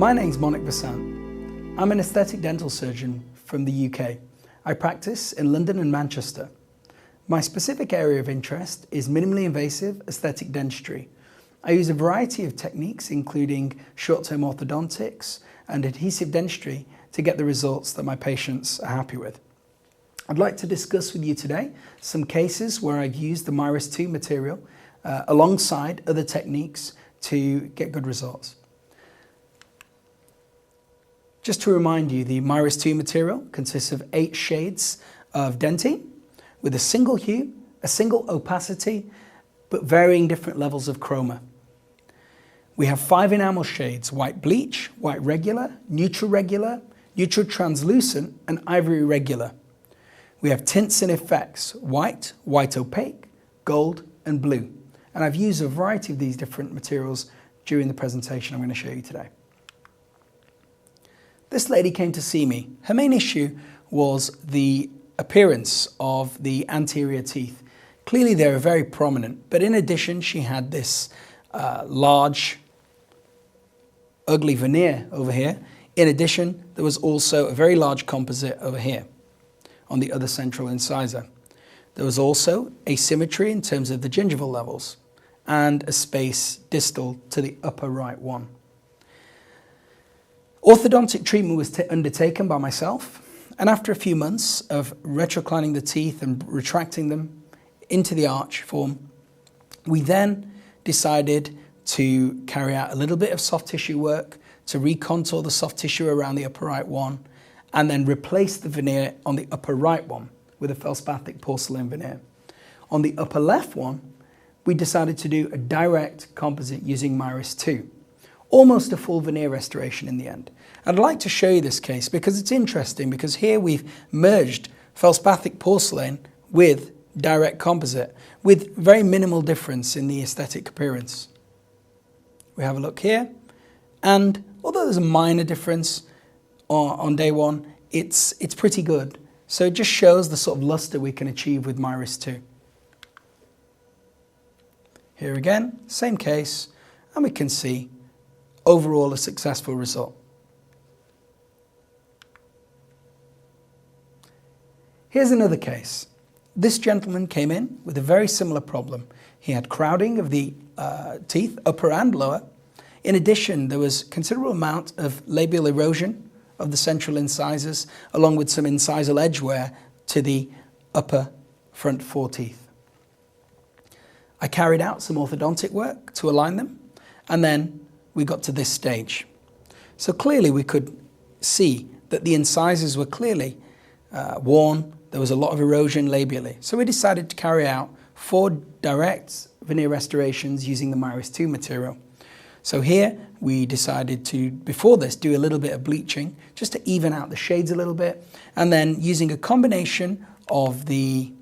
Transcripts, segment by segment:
My name's Monik Vasant. I'm an aesthetic dental surgeon from the UK. I practice in London and Manchester. My specific area of interest is minimally invasive aesthetic dentistry. I use a variety of techniques, including short-term orthodontics and adhesive dentistry, to get the results that my patients are happy with. I'd like to discuss with you today some cases where I've used the MIRIS2 material alongside other techniques to get good results. Just to remind you, the MIRIS2 material consists of 8 shades of dentine with a single hue, a single opacity, but varying different levels of chroma. We have 5 enamel shades: white bleach, white regular, neutral translucent, and ivory regular. We have tints and effects: white, white opaque, gold, and blue. And I've used a variety of these different materials during the presentation I'm going to show you today. This lady came to see me. Her main issue was the appearance of the anterior teeth. Clearly they were very prominent, but in addition she had this large, ugly veneer over here. In addition, there was also a very large composite over here on the other central incisor. There was also asymmetry in terms of the gingival levels and a space distal to the upper right one. Orthodontic treatment was undertaken by myself, and after a few months of retroclining the teeth and retracting them into the arch form, we then decided to carry out a little bit of soft tissue work to recontour the soft tissue around the upper right one, and then replace the veneer on the upper right one with a feldspathic porcelain veneer. On the upper left one, we decided to do a direct composite using MIRIS2. Almost a full veneer restoration in the end. I'd like to show you this case because it's interesting, because here we've merged feldspathic porcelain with direct composite with very minimal difference in the aesthetic appearance. We have a look here, and although there's a minor difference on day one, it's pretty good. So it just shows the sort of luster we can achieve with MIRIS2. Here again, same case, and we can see overall a successful result. Here's another case. This gentleman came in with a very similar problem. He had crowding of the teeth, upper and lower. In addition, there was considerable amount of labial erosion of the central incisors, along with some incisal edge wear to the upper front 4 teeth. I carried out some orthodontic work to align them, and then we got to this stage. So clearly we could see that the incisors were clearly worn. There was a lot of erosion labially. So we decided to carry out 4 direct veneer restorations using the MIRIS2 material. So here we decided to, before this, do a little bit of bleaching just to even out the shades a little bit, and then using a combination of the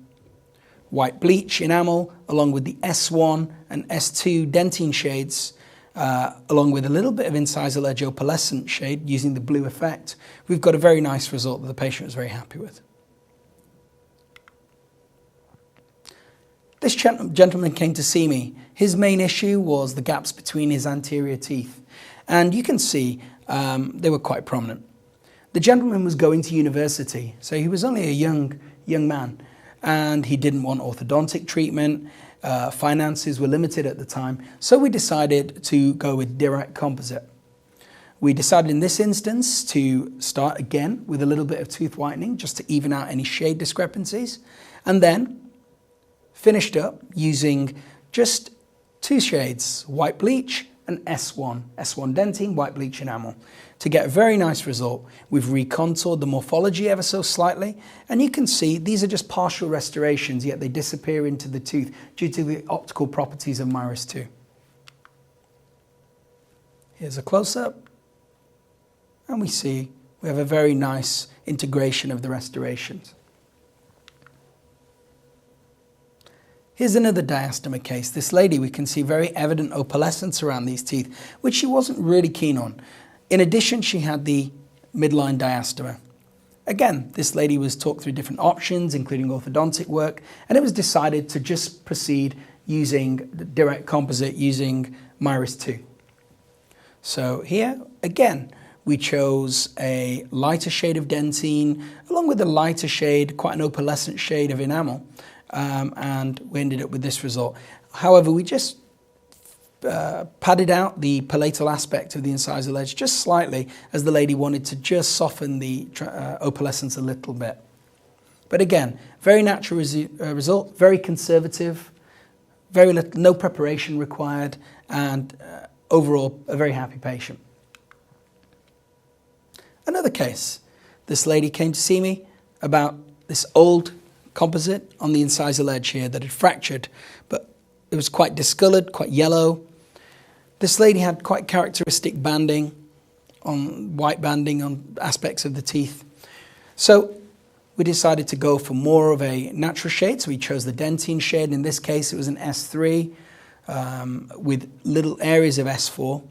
white bleach enamel along with the S1 and S2 dentine shades, along with a little bit of incisal edge opalescent shade using the blue effect, we've got a very nice result that the patient was very happy with. This gentleman came to see me. His main issue was the gaps between his anterior teeth, and you can see they were quite prominent. The gentleman was going to university, so he was only a young man, and he didn't want orthodontic treatment. Finances were limited at the time, so we decided to go with direct composite. We decided in this instance to start again with a little bit of tooth whitening just to even out any shade discrepancies, and then finished up using just 2 shades, white bleach and S1 dentine, white bleach enamel, to get a very nice result. We've recontoured the morphology ever so slightly, and you can see these are just partial restorations, yet they disappear into the tooth due to the optical properties of MIRIS2. Here's a close-up, and we see we have a very nice integration of the restorations. Here's another diastema case. This lady, we can see very evident opalescence around these teeth, which she wasn't really keen on. In addition, she had the midline diastema. Again, this lady was talked through different options, including orthodontic work, and it was decided to just proceed using the direct composite using MIRIS2. So here, again, we chose a lighter shade of dentine, along with a lighter shade, quite an opalescent shade of enamel, and we ended up with this result. However, we just padded out the palatal aspect of the incisal edge just slightly, as the lady wanted to just soften the opalescence a little bit. But again, very natural result, very conservative, very little, no preparation required, and overall a very happy patient. Another case, this lady came to see me about this old composite on the incisal edge here that had fractured, but it was quite discolored, quite yellow. This lady had quite characteristic banding, white banding on aspects of the teeth. So we decided to go for more of a natural shade, so we chose the dentine shade. In this case, it was an S3 with little areas of S4.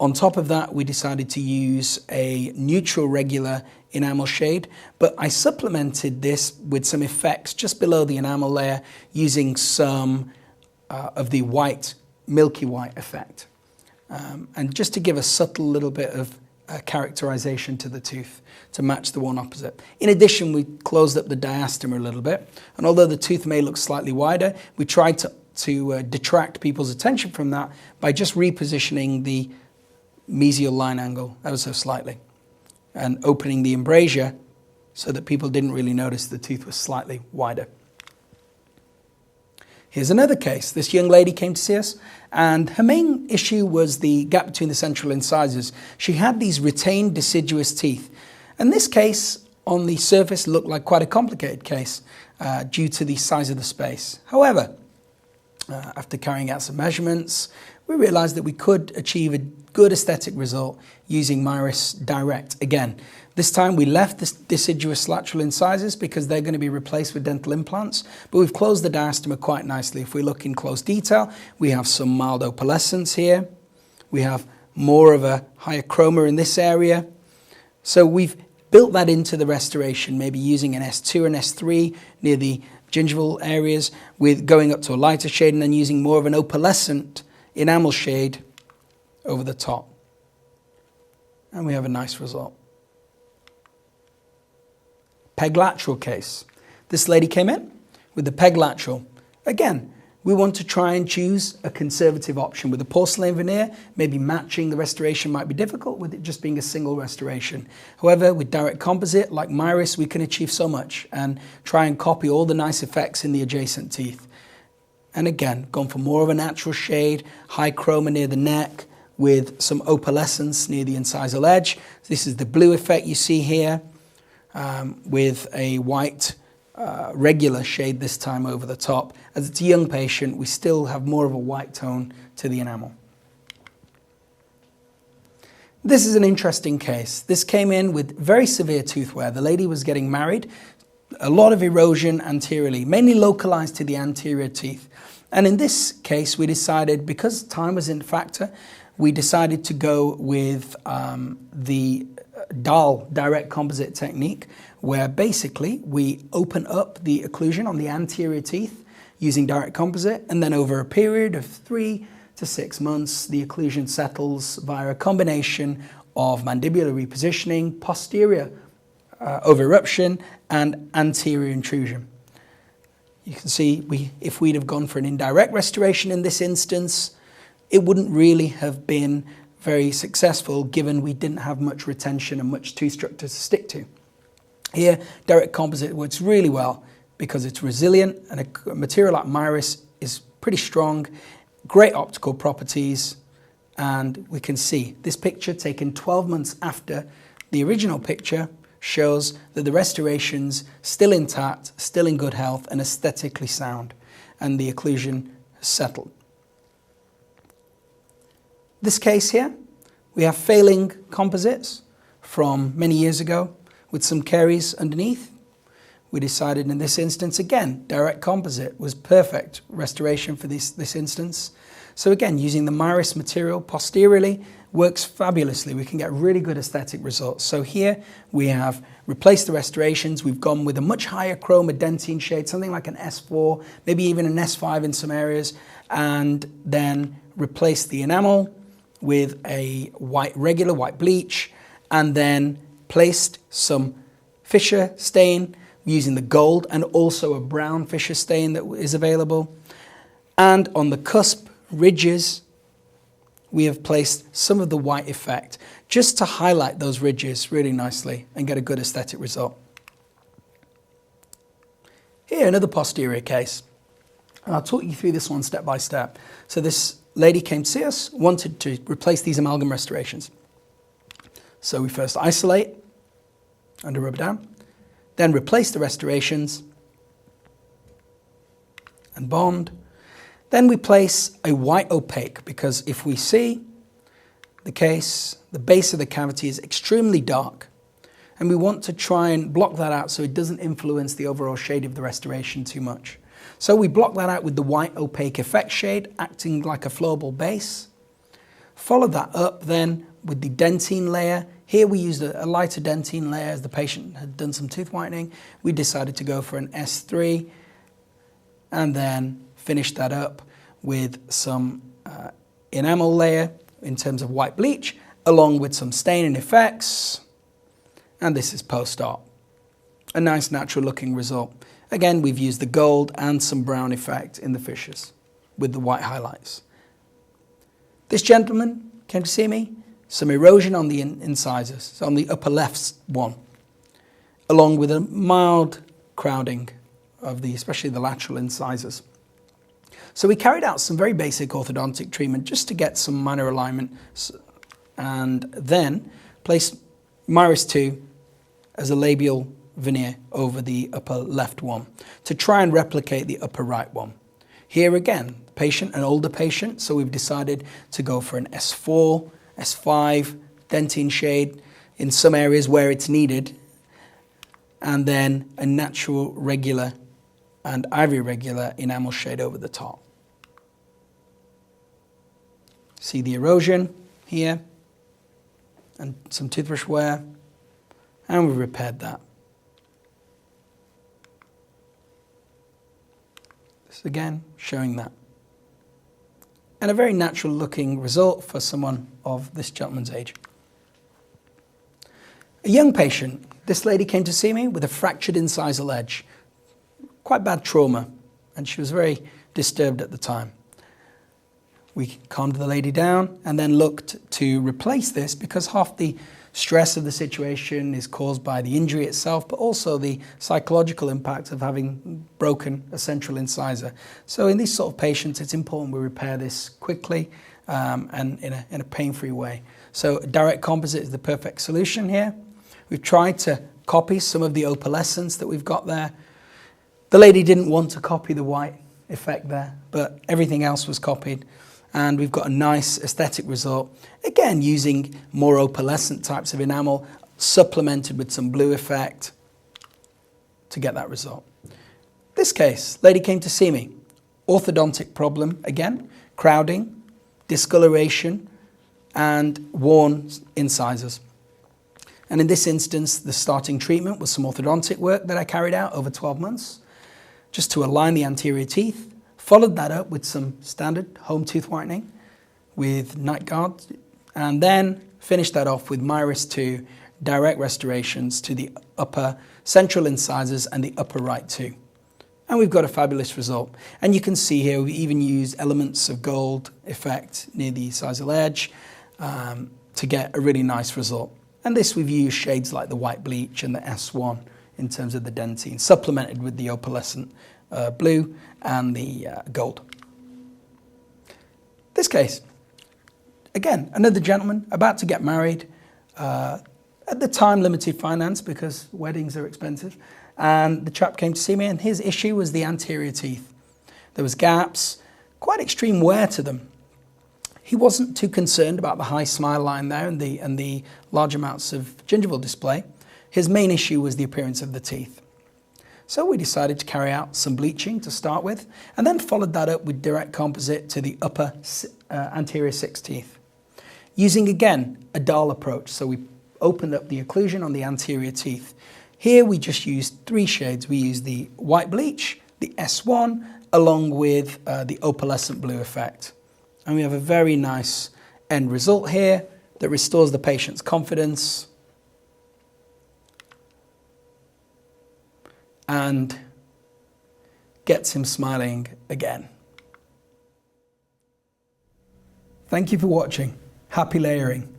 On top of that, we decided to use a neutral regular enamel shade, but I supplemented this with some effects just below the enamel layer using some of the white, milky white effect. And just to give a subtle little bit of characterization to the tooth to match the one opposite. In addition, we closed up the diastema a little bit, and although the tooth may look slightly wider, we tried to detract people's attention from that by just repositioning the mesial line angle ever so slightly and opening the embrasure so that people didn't really notice the tooth was slightly wider. Here's another case. This young lady came to see us, and her main issue was the gap between the central incisors. She had these retained deciduous teeth. And this case, on the surface, looked like quite a complicated case due to the size of the space. However, after carrying out some measurements, we realized that we could achieve a good aesthetic result using MIRIS Direct. Again, this time we left the deciduous lateral incisors because they're going to be replaced with dental implants, but we've closed the diastema quite nicely. If we look in close detail, we have some mild opalescence here. We have more of a higher chroma in this area. So we've built that into the restoration, maybe using an S2 and S3 near the gingival areas, with going up to a lighter shade and then using more of an opalescent enamel shade over the top. And we have a nice result. Peg lateral case. This lady came in with the peg lateral. Again, we want to try and choose a conservative option with a porcelain veneer. Maybe matching the restoration might be difficult with it just being a single restoration. However, with direct composite like MIRIS, we can achieve so much and try and copy all the nice effects in the adjacent teeth. And again, gone for more of a natural shade, high chroma near the neck with some opalescence near the incisal edge. This is the blue effect you see here with a white regular shade this time over the top. As it's a young patient, we still have more of a white tone to the enamel. This is an interesting case. This came in with very severe tooth wear. The lady was getting married, a lot of erosion anteriorly, mainly localized to the anterior teeth. And in this case, we decided, because time was in factor, we decided to go with the DAL, direct composite technique, where basically we open up the occlusion on the anterior teeth using direct composite, and then over a period of 3 to 6 months, the occlusion settles via a combination of mandibular repositioning, posterior over eruption, and anterior intrusion. You can see if we'd have gone for an indirect restoration in this instance, it wouldn't really have been very successful given we didn't have much retention and much tooth structure to stick to. Here, direct composite works really well because it's resilient, and a material like MIRIS is pretty strong, great optical properties, and we can see this picture taken 12 months after the original picture shows that the restoration's still intact, still in good health, and aesthetically sound, and the occlusion has settled. This case here, we have failing composites from many years ago with some caries underneath. We decided in this instance, again, direct composite was perfect restoration for this instance. So again, using the MIRIS material posteriorly works fabulously. We can get really good aesthetic results. So here we have replaced the restorations. We've gone with a much higher chroma dentine shade, something like an S4, maybe even an S5 in some areas, and then replaced the enamel with a regular white bleach, and then placed some Fisher stain using the gold and also a brown Fisher stain that is available. And on the cusp ridges, we have placed some of the white effect just to highlight those ridges really nicely and get a good aesthetic result. Here, another posterior case. And I'll talk you through this one step by step. So this lady came to see us, wanted to replace these amalgam restorations. So we first isolate, under rubber down, then replace the restorations and bond. Then we place a white opaque, because if we see the case, the base of the cavity is extremely dark, and we want to try and block that out so it doesn't influence the overall shade of the restoration too much. So we block that out with the white opaque effect shade, acting like a flowable base. Follow that up then with the dentine layer. Here we used a lighter dentine layer as the patient had done some tooth whitening. We decided to go for an S3 and then finish that up with some enamel layer in terms of white bleach, along with some staining effects. And this is post-op. A nice natural looking result. Again, we've used the gold and some brown effect in the fissures with the white highlights. This gentleman came to see me, some erosion on the incisors, so on the upper left one, along with a mild crowding of especially the lateral incisors. So we carried out some very basic orthodontic treatment just to get some minor alignment, and then placed MIRIS2 as a labial veneer over the upper left one to try and replicate the upper right one. Here again, patient, an older patient, so we've decided to go for an S4, S5 dentine shade in some areas where it's needed, and then a natural regular and ivory regular enamel shade over the top. See the erosion here and some toothbrush wear, and we've repaired that. This again showing that. And a very natural looking result for someone of this gentleman's age. A young patient, this lady came to see me with a fractured incisal edge, quite bad trauma, and she was very disturbed at the time. We calmed the lady down and then looked to replace this, because half the stress of the situation is caused by the injury itself, but also the psychological impact of having broken a central incisor. So in these sort of patients, it's important we repair this quickly and in a pain-free way. So direct composite is the perfect solution here. We've tried to copy some of the opalescence that we've got there. The lady didn't want to copy the white effect there, but everything else was copied. And we've got a nice aesthetic result, again using more opalescent types of enamel, supplemented with some blue effect to get that result. This case, lady came to see me. Orthodontic problem, again, crowding, discoloration, and worn incisors. And in this instance, the starting treatment was some orthodontic work that I carried out over 12 months, just to align the anterior teeth. Followed that up with some standard home tooth whitening with night guard, and then finished that off with MIRIS2 direct restorations to the upper central incisors and the upper right too. And we've got a fabulous result. And you can see here we even use elements of gold effect near the incisal edge to get a really nice result. And this we've used shades like the white bleach and the S1 in terms of the dentine, supplemented with the opalescent blue and the gold. This case, again, another gentleman about to get married, at the time limited finance because weddings are expensive, and the chap came to see me and his issue was the anterior teeth. There was gaps, quite extreme wear to them. He wasn't too concerned about the high smile line there and the large amounts of gingival display. His main issue was the appearance of the teeth. So we decided to carry out some bleaching to start with, and then followed that up with direct composite to the upper anterior 6 teeth. Using again a dial approach, so we opened up the occlusion on the anterior teeth. Here we just used 3 shades. We used the white bleach, the S1, along with the opalescent blue effect. And we have a very nice end result here that restores the patient's confidence and gets him smiling again. Thank you for watching. Happy layering.